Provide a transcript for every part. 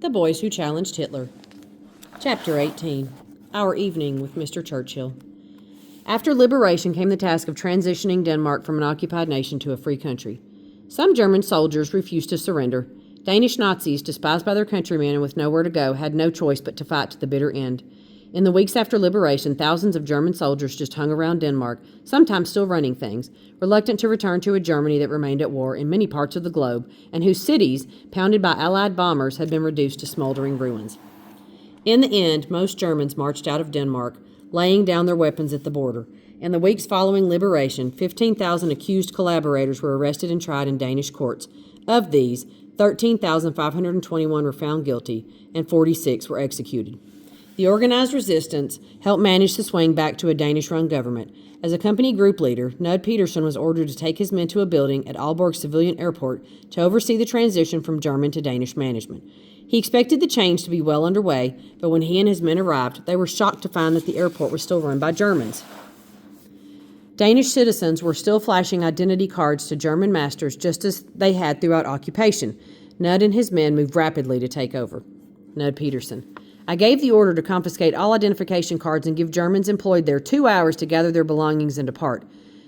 The Boys Who Challenged Hitler. Chapter 18. Our Evening with Mr. Churchill. After liberation came the task of transitioning Denmark from an occupied nation to a free country. Some German soldiers refused to surrender. Danish Nazis, despised by their countrymen and with nowhere to go, had no choice but to fight to the bitter end. In the weeks after liberation, thousands of German soldiers just hung around Denmark, sometimes still running things, reluctant to return to a Germany that remained at war in many parts of the globe, and whose cities, pounded by Allied bombers, had been reduced to smoldering ruins. In the end, most Germans marched out of Denmark, laying down their weapons at the border. In the weeks following liberation, 15,000 accused collaborators were arrested and tried in Danish courts. Of these, 13,521 were found guilty, and 46 were executed. The organized resistance helped manage the swing back to a Danish-run government. As a company group leader, Knud Petersen was ordered to take his men to a building at Aalborg Civilian Airport to oversee the transition from German to Danish management. He expected the change to be well underway, but when he and his men arrived, they were shocked to find that the airport was still run by Germans. Danish citizens were still flashing identity cards to German masters just as they had throughout occupation. Knud and his men moved rapidly to take over. Knud Petersen. I gave the order to confiscate all identification cards and give Germans employed there 2 hours to gather their belongings and depart.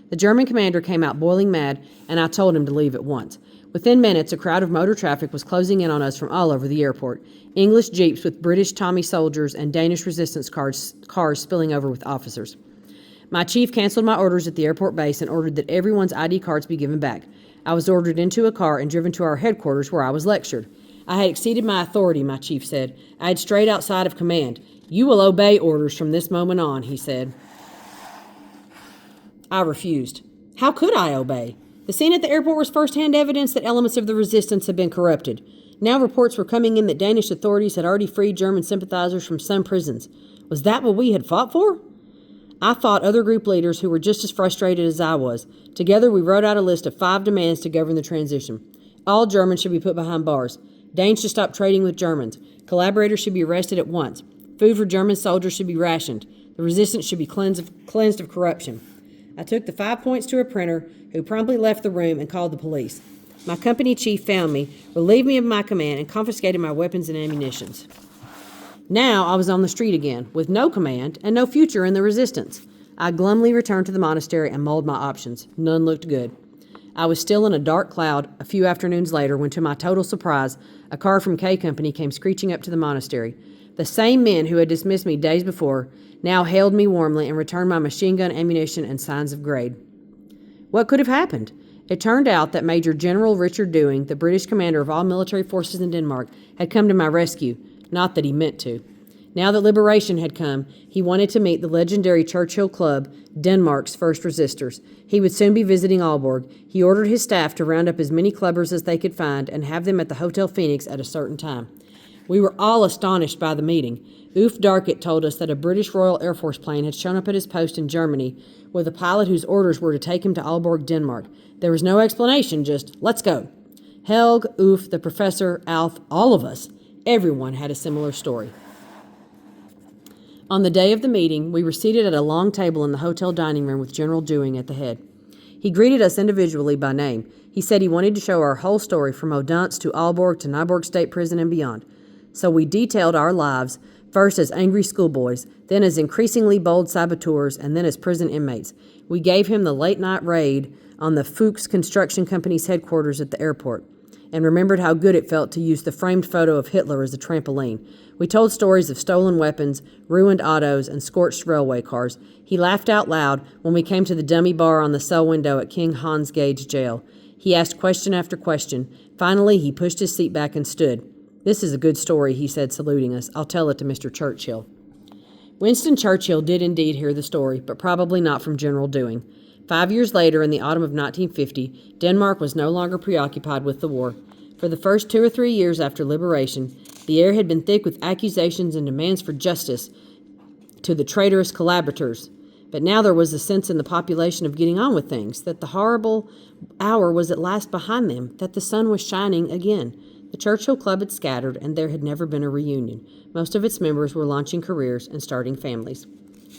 The German commander came out boiling mad, and I told him to leave at once. Within minutes, a crowd of motor traffic was closing in on us from all over the airport. English jeeps with British Tommy soldiers and Danish resistance cars spilling over with officers. My chief canceled my orders at the airport base and ordered that everyone's ID cards be given back. I was ordered into a car and driven to our headquarters where I was lectured. I had exceeded my authority, my chief said. I had strayed outside of command. You will obey orders from this moment on, he said. I refused. How could I obey? The scene at the airport was first-hand evidence that elements of the resistance had been corrupted. Now reports were coming in that Danish authorities had already freed German sympathizers from some prisons. Was that what we had fought for? I fought other group leaders who were just as frustrated as I was. Together we wrote out a list of 5 demands to govern the transition. All Germans should be put behind bars. Danes should stop trading with Germans. Collaborators should be arrested at once. Food for German soldiers should be rationed. The resistance should be cleansed of corruption. I took the 5 points to a printer, who promptly left the room and called the police. My company chief found me, relieved me of my command, and confiscated my weapons and ammunitions. Now I was on the street again, with no command and no future in the resistance. I glumly returned to the monastery and mulled my options. None looked good. I was still in a dark cloud a few afternoons later when, to my total surprise, a car from K Company came screeching up to the monastery. The same men who had dismissed me days before now hailed me warmly and returned my machine gun ammunition and signs of grade. What could have happened? It turned out that Major General Richard Dewing, the British commander of all military forces in Denmark, had come to my rescue, not that he meant to. Now that liberation had come, he wanted to meet the legendary Churchill Club, Denmark's first resistors. He would soon be visiting Aalborg. He ordered his staff to round up as many clubbers as they could find and have them at the Hotel Phoenix at a certain time. We were all astonished by the meeting. Ulf Darkett told us that a British Royal Air Force plane had shown up at his post in Germany with a pilot whose orders were to take him to Aalborg, Denmark. There was no explanation, just, let's go. Helg, Ulf, the professor, Alf, all of us, everyone had a similar story. On the day of the meeting, we were seated at a long table in the hotel dining room with General Dewing at the head. He greeted us individually by name. He said he wanted to show our whole story from Odense to Aalborg to Nyborg State Prison and beyond. So we detailed our lives, first as angry schoolboys, then as increasingly bold saboteurs, and then as prison inmates. We gave him the late-night raid on the Fuchs Construction Company's headquarters at the airport, and remembered how good it felt to use the framed photo of Hitler as a trampoline. We told stories of stolen weapons, ruined autos, and scorched railway cars. He laughed out loud when we came to the dummy bar on the cell window at King Hans Gage Jail. He asked question after question. Finally, he pushed his seat back and stood. "This is a good story," he said, saluting us. "I'll tell it to Mr. Churchill." Winston Churchill did indeed hear the story, but probably not from General Dewing. 5 years later, in the autumn of 1950, Denmark was no longer preoccupied with the war. For the first 2 or 3 years after liberation, the air had been thick with accusations and demands for justice to the traitorous collaborators. But now there was a sense in the population of getting on with things, that the horrible hour was at last behind them, that the sun was shining again. The Churchill Club had scattered, and there had never been a reunion. Most of its members were launching careers and starting families.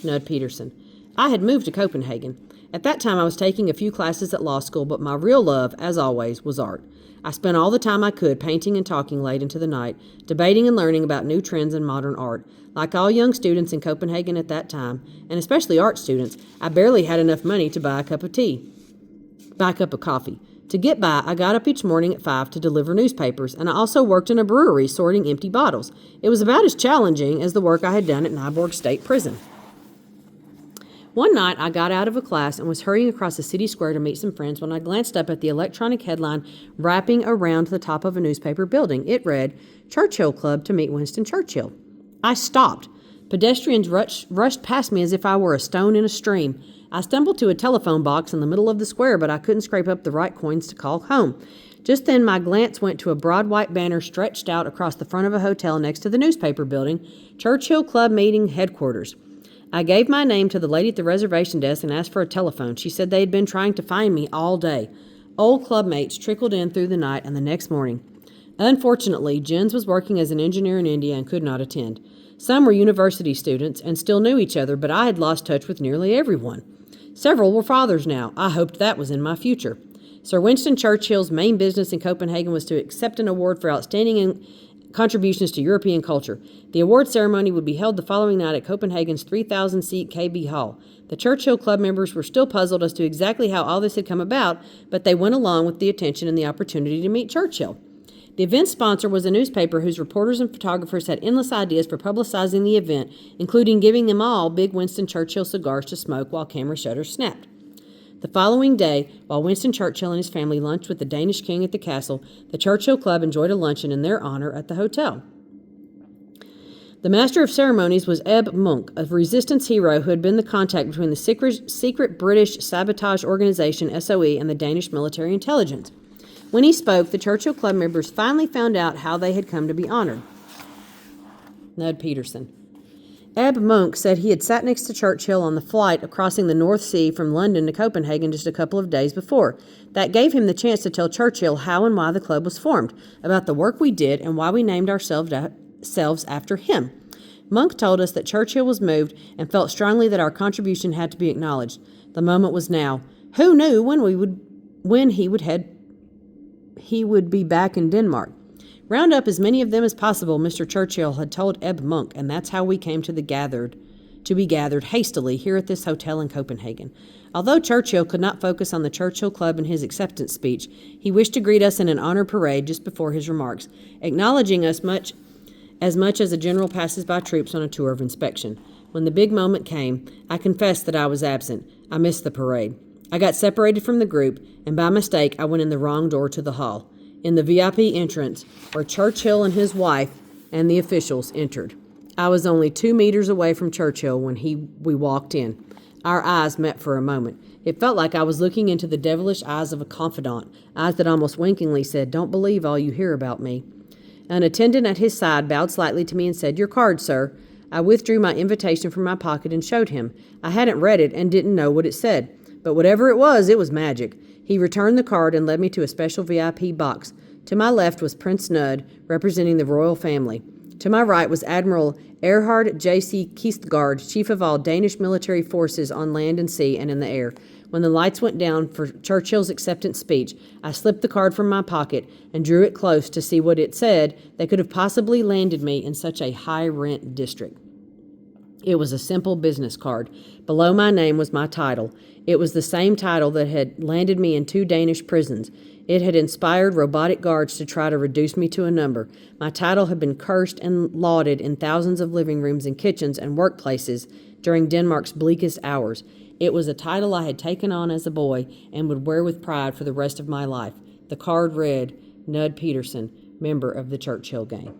Knud Petersen. I had moved to Copenhagen. At that time, I was taking a few classes at law school, but my real love, as always, was art. I spent all the time I could painting and talking late into the night, debating and learning about new trends in modern art. Like all young students in Copenhagen at that time, and especially art students, I barely had enough money to buy a cup of coffee. To get by, I got up each morning at 5 to deliver newspapers, and I also worked in a brewery sorting empty bottles. It was about as challenging as the work I had done at Nyborg State Prison. One night, I got out of a class and was hurrying across the city square to meet some friends when I glanced up at the electronic headline wrapping around the top of a newspaper building. It read, "Churchill Club to meet Winston Churchill." I stopped. Pedestrians rushed past me as if I were a stone in a stream. I stumbled to a telephone box in the middle of the square, but I couldn't scrape up the right coins to call home. Just then, my glance went to a broad white banner stretched out across the front of a hotel next to the newspaper building, Churchill Club Meeting Headquarters. I gave my name to the lady at the reservation desk and asked for a telephone. She said they had been trying to find me all day. Old clubmates trickled in through the night and the next morning. Unfortunately, Jens was working as an engineer in India and could not attend. Some were university students and still knew each other, but I had lost touch with nearly everyone. Several were fathers now. I hoped that was in my future. Sir Winston Churchill's main business in Copenhagen was to accept an award for outstanding contributions to European culture. The award ceremony would be held the following night at Copenhagen's 3,000-seat KB Hall. The Churchill Club members were still puzzled as to exactly how all this had come about, but they went along with the attention and the opportunity to meet Churchill. The event sponsor was a newspaper whose reporters and photographers had endless ideas for publicizing the event, including giving them all big Winston Churchill cigars to smoke while camera shutters snapped. The following day, while Winston Churchill and his family lunched with the Danish king at the castle, the Churchill Club enjoyed a luncheon in their honor at the hotel. The master of ceremonies was Eb Monk, a resistance hero who had been the contact between the secret British sabotage organization SOE and the Danish military intelligence. When he spoke, the Churchill Club members finally found out how they had come to be honored. Nud Peterson. Eb Monk said he had sat next to Churchill on the flight crossing the North Sea from London to Copenhagen just a couple of days before. That gave him the chance to tell Churchill how and why the club was formed, about the work we did and why we named ourselves after him. Monk told us that Churchill was moved and felt strongly that our contribution had to be acknowledged. The moment was now. Who knew when he would be back in Denmark? Round up as many of them as possible, Mr. Churchill had told Eb Monk, and that's how we came to be gathered hastily here at this hotel in Copenhagen. Although Churchill could not focus on the Churchill Club in his acceptance speech, he wished to greet us in an honor parade just before his remarks, acknowledging us much as a general passes by troops on a tour of inspection. When the big moment came, I confessed that I was absent. I missed the parade. I got separated from the group, and by mistake, I went in the wrong door to the hall. In the VIP entrance, where Churchill and his wife and the officials entered. I was only 2 meters away from Churchill when we walked in. Our eyes met for a moment. It felt like I was looking into the devilish eyes of a confidant, eyes that almost winkingly said, "Don't believe all you hear about me." An attendant at his side bowed slightly to me and said, "Your card, sir." I withdrew my invitation from my pocket and showed him. I hadn't read it and didn't know what it said. But whatever it was magic. He returned the card and led me to a special VIP box. To my left was Prince Nud, representing the royal family. To my right was Admiral Erhard J.C. Kistgaard, chief of all Danish military forces on land and sea and in the air. When the lights went down for Churchill's acceptance speech, I slipped the card from my pocket and drew it close to see what it said that could have possibly landed me in such a high-rent district. It was a simple business card. Below my name was my title. It was the same title that had landed me in 2 Danish prisons. It had inspired robotic guards to try to reduce me to a number. My title had been cursed and lauded in thousands of living rooms and kitchens and workplaces during Denmark's bleakest hours. It was a title I had taken on as a boy and would wear with pride for the rest of my life. The card read, Nud Peterson, member of the Churchill gang.